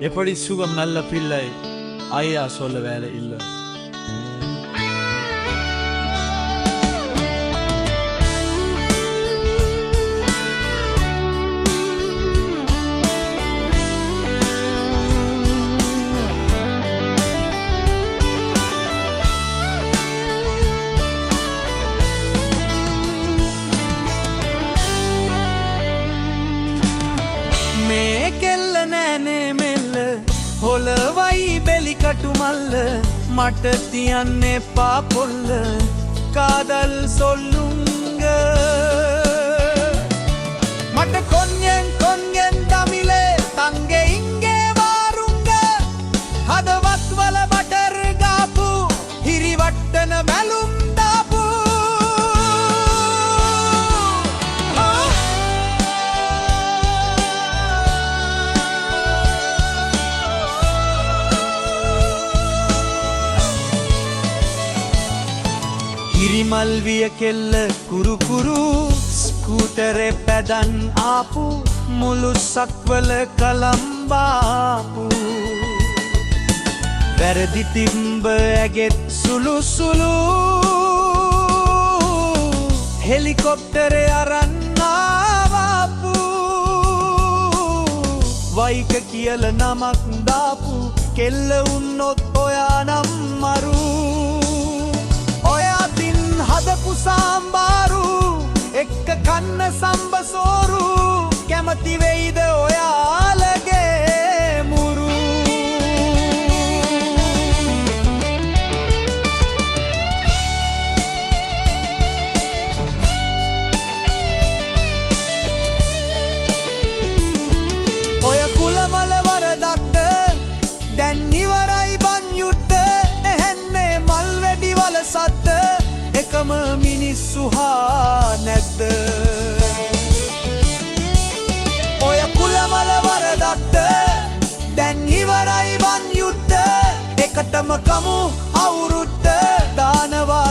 எப்படி சுகம் நல்ல பிள்ளை ஐயா சொல்ல வேலை இல்லை. හොලවයි බෙලිකටු මල්ල මට තියන්නේ පාපොල්ල කාදල් සොල්ලුංග මට කොන්යෙන් දමිලේ තංගෙ ඉංගේ වාරුංග හදවත් වල බටර් ගාපු හිරිවට්ටන බැලුම් දාපු හිරිමල්විය කෙල්ල කුරුකුරු ස්කූටරේ පැදන් ආපු මුළු සක්වල කලම්බාපු වැරදි තිම්බ ඇගෙත් සුළු සුළු හෙලිකොප්ටරේ අරන් ආවාපු වයික කියල නමක් දාපු කෙල්ල උන්නොත් ඔයා නම් මරු හදපු සාම්බාරු එක්ක කන්න සම්බසෝරු කැමති වෙයිද ඔයාලගේ මුරු ඔය කුලමල වරදක්ද දැන් ඉවරයි බන් යුද්ධ එහෙන්නේ මල් වැඩි වල සද්ද එකම මිනිස්සු හා නැද්ද ඔය කුලමල වරදක්ද දැන් ඉවරයි වන් යුද්ධ එකටම කමු අවුරුද්ද දානවා